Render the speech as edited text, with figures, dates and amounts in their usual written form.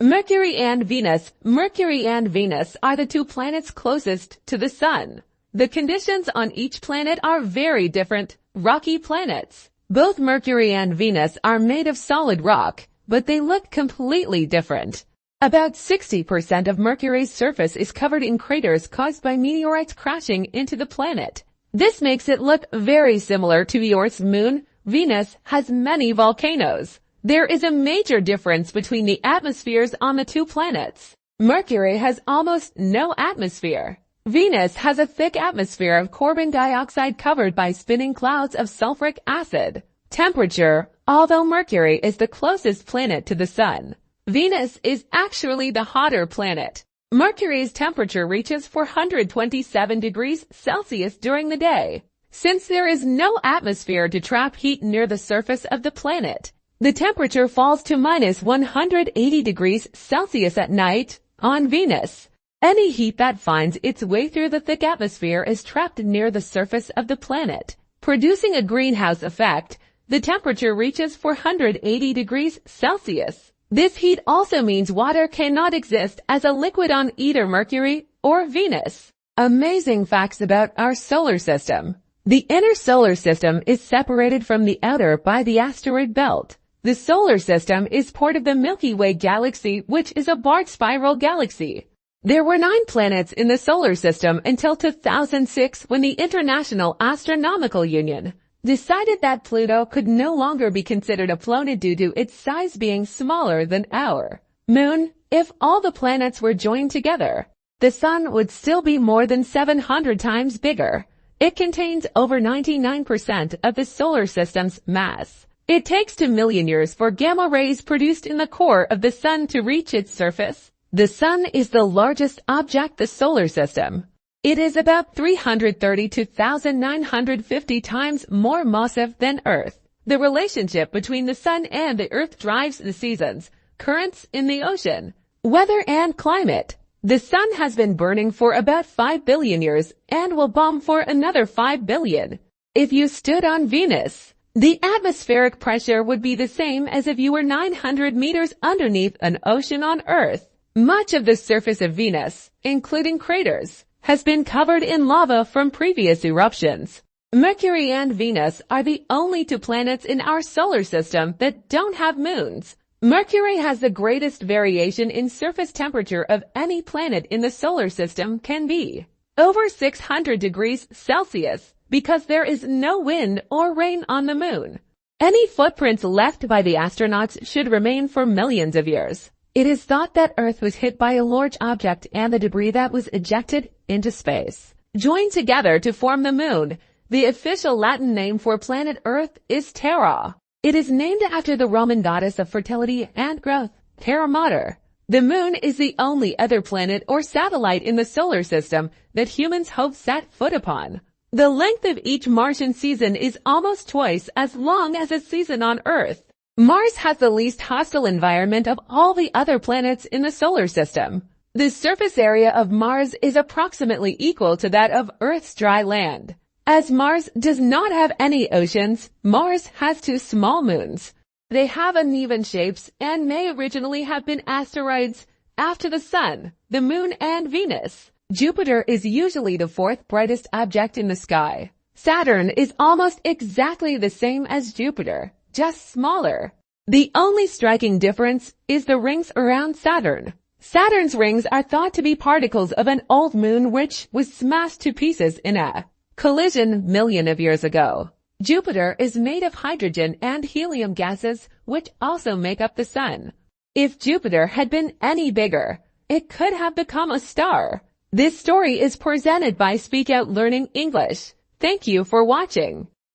Mercury and Venus. Mercury and Venus are the two planets closest to the Sun. The conditions on each planet are very different. Rocky planets. Both Mercury and Venus are made of solid rock, but they look completely different. About 60% of Mercury's surface is covered in craters caused by meteorites crashing into the planet. This makes it look very similar to the Earth's moon. Venus has many volcanoes. There is a major difference between the atmospheres on the two planets. Mercury has almost no atmosphere. Venus has a thick atmosphere of carbon dioxide covered by spinning clouds of sulfuric acid. Temperature. Although Mercury is the closest planet to the Sun, Venus is actually the hotter planet. Mercury's temperature reaches 427 degrees Celsius during the day. Since there is no atmosphere to trap heat near the surface of the planet, the temperature falls to minus 180 degrees Celsius at night on Venus. Any heat that finds its way through the thick atmosphere is trapped near the surface of the planet, producing a greenhouse effect. The temperature reaches 480 degrees Celsius. This heat also means water cannot exist as a liquid on either Mercury or Venus. Amazing facts about our solar system. The inner solar system is separated from the outer by the asteroid belt. The solar system is part of the Milky Way galaxy, which is a barred spiral galaxy. There were 9 planets in the solar system until 2006, when the International Astronomical Union decided that Pluto could no longer be considered a planet due to its size being smaller than our moon. If all the planets were joined together, the Sun would still be more than 700 times bigger. It contains over 99% of the solar system's mass. It takes 2 million years for gamma rays produced in the core of the Sun to reach its surface. The Sun is the largest object in the solar system. It is about 332,950 times more massive than Earth. The relationship between the Sun and the Earth drives the seasons, currents in the ocean, weather and climate. The Sun has been burning for about 5 billion years and will bomb for another 5 billion. If you stood on Venus, the atmospheric pressure would be the same as if you were 900 meters underneath an ocean on Earth. Much of the surface of Venus, including craters, has been covered in lava from previous eruptions. Mercury and Venus are the only 2 planets in our solar system that don't have moons. Mercury has the greatest variation in surface temperature of any planet in the solar system, can be over 600 degrees Celsius, because there is no wind or rain on the moon. Any footprints left by the astronauts should remain for millions of years. It is thought that Earth was hit by a large object and the debris that was ejected into space joined together to form the moon. The official Latin name for planet Earth is Terra. It is named after the Roman goddess of fertility and growth, Terra Mater. The moon is the only other planet or satellite in the solar system that humans hope set foot upon. The length of each Martian season is almost twice as long as a season on Earth. Mars has the least hostile environment of all the other planets in the solar system. The surface area of Mars is approximately equal to that of Earth's dry land. As Mars does not have any oceans, Mars has 2 small moons. They have uneven shapes and may originally have been asteroids after the Sun, the Moon, and Venus. Jupiter is usually the 4th brightest object in the sky. Saturn is almost exactly the same as Jupiter, just smaller. The only striking difference is the rings around Saturn. Saturn's rings are thought to be particles of an old moon which was smashed to pieces in a collision millions of years ago. Jupiter is made of hydrogen and helium gases, which also make up the Sun. If Jupiter had been any bigger, it could have become a star. This story is presented by Speak Out Learning English. Thank you for watching.